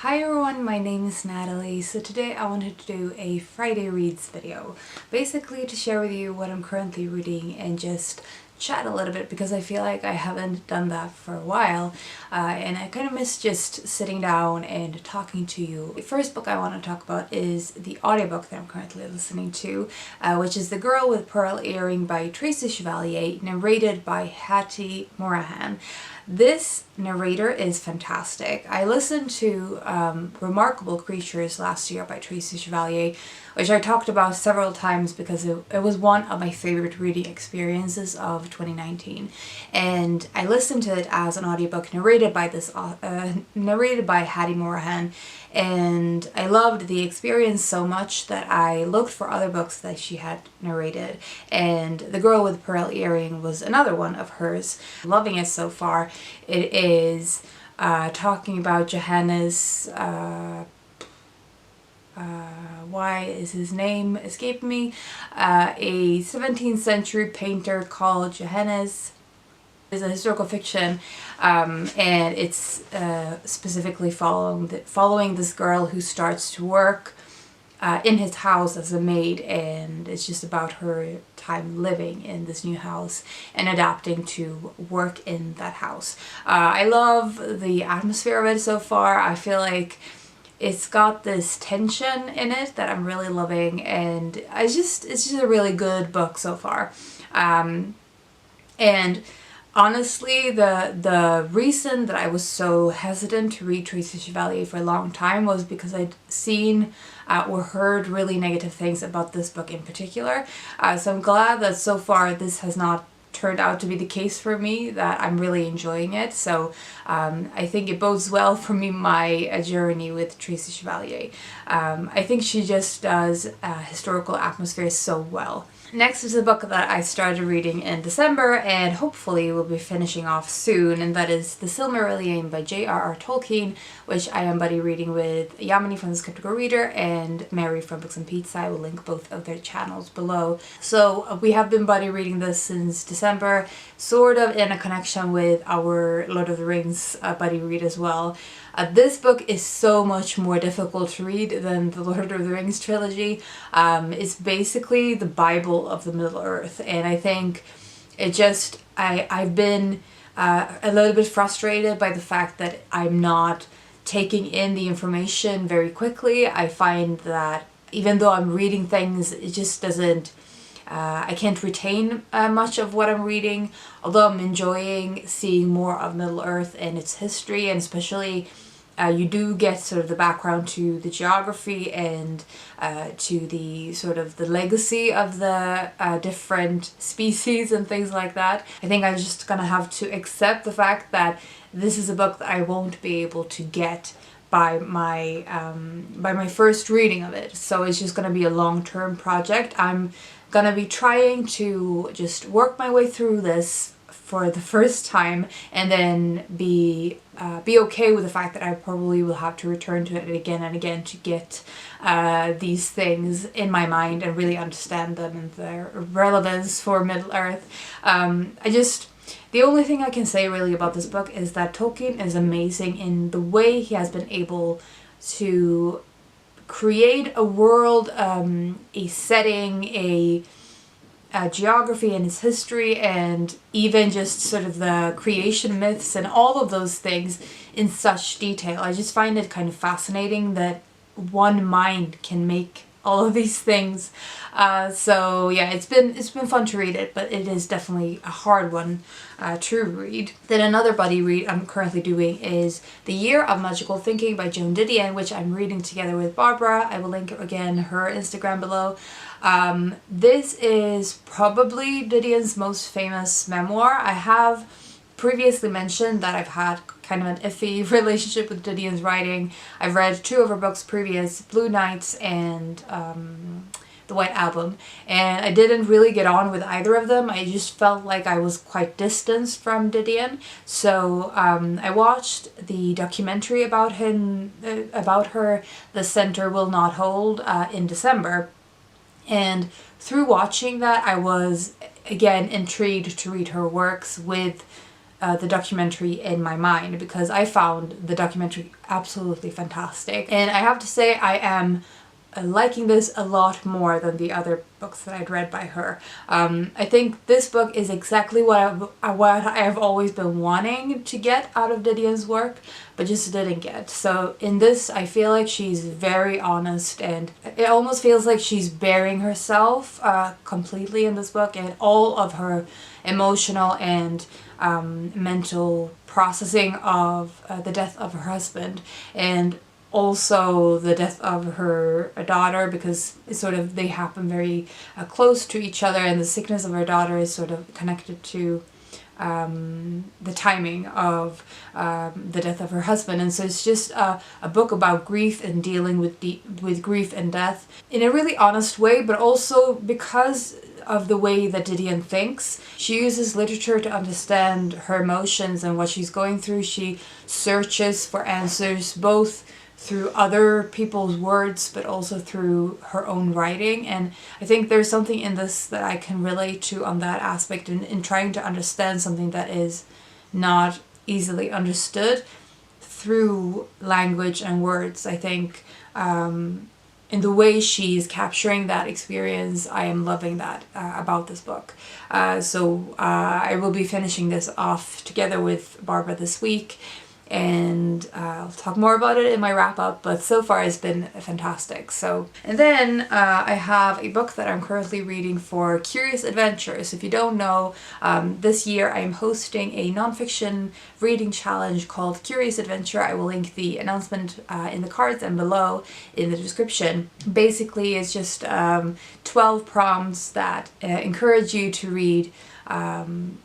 Hi everyone, my name is Natalie. So today I wanted to do a Friday Reads video, basically to share with you what I'm currently reading and just chat a little bit because I feel like I haven't done that for a while and I kind of miss just sitting down and talking to you. The first book I want to talk about is the audiobook that I'm currently listening to, which is The Girl with Pearl Earring by Tracy Chevalier, narrated by Hattie Morahan. This narrator is fantastic. I listened to Remarkable Creatures last year by Tracy Chevalier, which I talked about several times because it was one of my favorite reading experiences of 2019. And I listened to it as an audiobook narrated by Hattie Morahan, and I loved the experience so much that I looked for other books that she had narrated, and The Girl with Pearl Earring was another one of hers. Loving it so far. It is talking about Johannes, why is his name escaping me? A 17th century painter called Johannes. It's a historical fiction, and it's specifically following this girl who starts to work in his house as a maid, and it's just about her time living in this new house and adapting to work in that house. I love the atmosphere of it so far. I feel like it's got this tension in it that I'm really loving, and it's just a really good book so far. And honestly, the reason that I was so hesitant to read Tracy Chevalier for a long time was because I'd seen or heard really negative things about this book in particular. So I'm glad that so far this has not turned out to be the case for me, that I'm really enjoying it. So I think it bodes well for me, my journey with Tracy Chevalier. I think she just does historical atmosphere so well. Next is a book that I started reading in December and hopefully will be finishing off soon, and that is The Silmarillion by J.R.R. Tolkien, which I am buddy reading with Yamini from The Skeptical Reader and Mary from Books and Pizza. I will link both of their channels below. So we have been buddy reading this since December, sort of in a connection with our Lord of the Rings buddy read as well. This book is so much more difficult to read than the Lord of the Rings trilogy. It's basically the Bible of the Middle Earth, and I think it just, I've been a little bit frustrated by the fact that I'm not taking in the information very quickly. I find that even though I'm reading things, it just doesn't, I can't retain much of what I'm reading, although I'm enjoying seeing more of Middle Earth and its history, and especially you do get sort of the background to the geography and to the sort of the legacy of the different species and things like that. I think I'm just gonna have to accept the fact that this is a book that I won't be able to get by my first reading of it. So it's just gonna be a long-term project. I'm gonna be trying to just work my way through this for the first time and then be okay with the fact that I probably will have to return to it again and again to get these things in my mind and really understand them and their relevance for Middle Earth. The only thing I can say really about this book is that Tolkien is amazing in the way he has been able to create a world, a setting, a geography and its history, and even just sort of the creation myths and all of those things in such detail. I just find it kind of fascinating that one mind can make all of these things. So yeah, it's been fun to read it, but it is definitely a hard one to read. Then another buddy read I'm currently doing is The Year of Magical Thinking by Joan Didion, which I'm reading together with Barbara. I will link again her Instagram below. This is probably Didion's most famous memoir. I have previously mentioned that I've had kind of an iffy relationship with Didion's writing. I've read two of her books previous, Blue Nights and The White Album, and I didn't really get on with either of them. I just felt like I was quite distanced from Didion. So I watched the documentary about her, The Center Will Not Hold, in December. And through watching that, I was again intrigued to read her works with the documentary in my mind, because I found the documentary absolutely fantastic. And I have to say I am liking this a lot more than the other books that I'd read by her. I think this book is exactly what I have always been wanting to get out of Didion's work, but just didn't get. So in this, I feel like she's very honest, and it almost feels like she's bearing herself completely in this book, and all of her emotional and mental processing of the death of her husband, and also the death of her daughter, because it's sort of, they happen very close to each other, and the sickness of her daughter is sort of connected to the timing of the death of her husband. And so it's just a book about grief and dealing with grief and death in a really honest way, but also because of the way that Didion thinks. She uses literature to understand her emotions and what she's going through. She searches for answers both through other people's words, but also through her own writing. And I think there's something in this that I can relate to on that aspect, in trying to understand something that is not easily understood through language and words. I think in the way she's capturing that experience, I am loving that about this book. So I will be finishing this off together with Barbara this week, and I'll talk more about it in my wrap up, but so far it's been fantastic. So, and then I have a book that I'm currently reading for Curious Adventures. If you don't know, this year I'm hosting a nonfiction reading challenge called Curious Adventure. I will link the announcement in the cards and below in the description. Basically, it's just 12 prompts that encourage you to read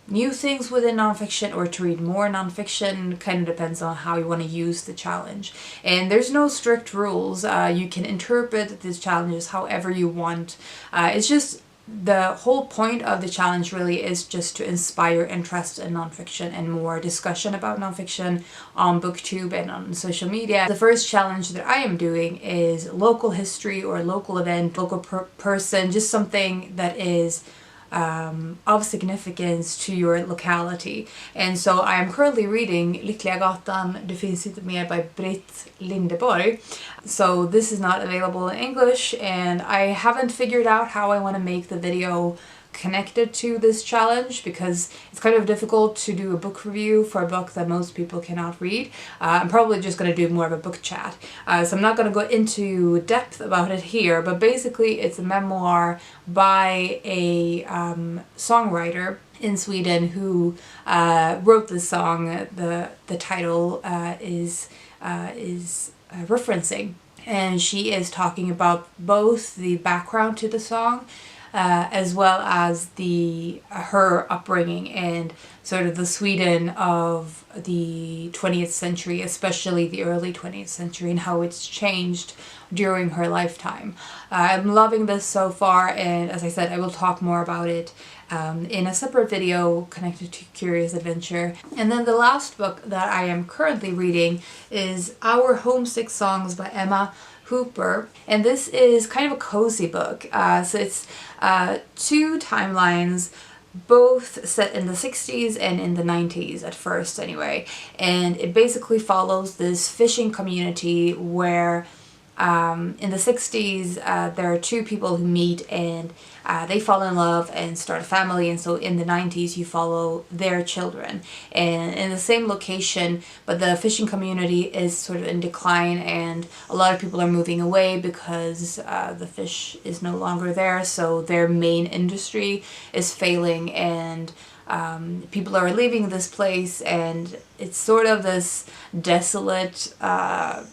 new things within nonfiction, or to read more nonfiction. Kind of depends on how you want to use the challenge. And there's no strict rules. You can interpret these challenges however you want. It's just, the whole point of the challenge really is just to inspire interest in nonfiction and more discussion about nonfiction on BookTube and on social media. The first challenge that I am doing is local history or local event, local person, just something that is of significance to your locality. And so I am currently reading Lyckliga Gatan, Det finns inte mer by Britt, Lindeborg. So this is not available in English, and I haven't figured out how I want to make the video connected to this challenge, because it's kind of difficult to do a book review for a book that most people cannot read. I'm probably just going to do more of a book chat, so I'm not going to go into depth about it here, but basically it's a memoir by a songwriter in Sweden who wrote this song. The title is referencing, and she is talking about both the background to the song as well as her upbringing and sort of the Sweden of the 20th century, especially the early 20th century, and how it's changed during her lifetime. I'm loving this so far, and as I said, I will talk more about it in a separate video connected to Curious Adventure. And then the last book that I am currently reading is Our Homesick Songs by Emma Hooper, and this is kind of a cozy book. So it's 2 timelines, both set in the 60s and in the 90s at first anyway, and it basically follows this fishing community where in the 60s there are 2 people who meet, and they fall in love and start a family, and so in the 90s you follow their children, and in the same location, but the fishing community is sort of in decline, and a lot of people are moving away because the fish is no longer there, so their main industry is failing, and people are leaving this place, and it's sort of this desolate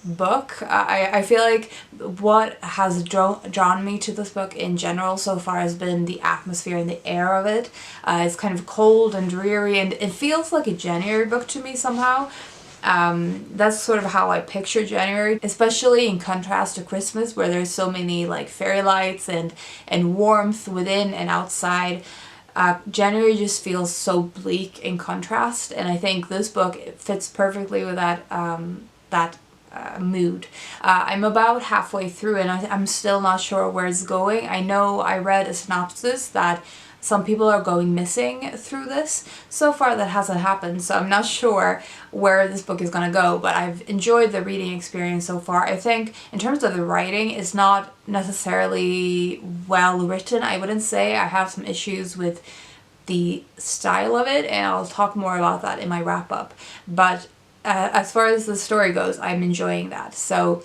book. I feel like what has drawn me to this book in general so far has been the atmosphere and the air of it. It's kind of cold and dreary, and it feels like a January book to me somehow. That's sort of how I picture January, especially in contrast to Christmas, where there's so many like fairy lights and warmth within and outside. January just feels so bleak in contrast, and I think this book fits perfectly with that mood. I'm about halfway through, and I'm still not sure where it's going. I know I read a synopsis that some people are going missing through this. So far that hasn't happened, so I'm not sure where this book is going to go, but I've enjoyed the reading experience so far. I think in terms of the writing, it's not necessarily well written, I wouldn't say. I have some issues with the style of it, and I'll talk more about that in my wrap up. But as far as the story goes, I'm enjoying that. So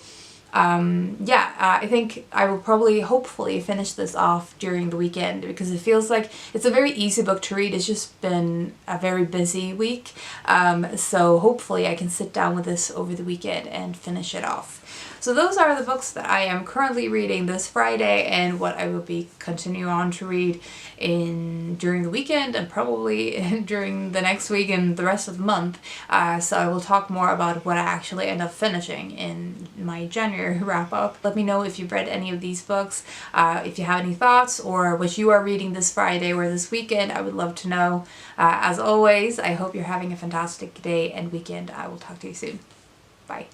yeah, I think I will probably hopefully finish this off during the weekend, because it feels like it's a very easy book to read. It's just been a very busy week, so hopefully I can sit down with this over the weekend and finish it off. So those are the books that I am currently reading this Friday, and what I will be continuing on to read during the weekend, and probably during the next week and the rest of the month. So I will talk more about what I actually end up finishing in my January wrap up. Let me know if you've read any of these books, if you have any thoughts, or what you are reading this Friday or this weekend. I would love to know. As always, I hope you're having a fantastic day and weekend. I will talk to you soon. Bye.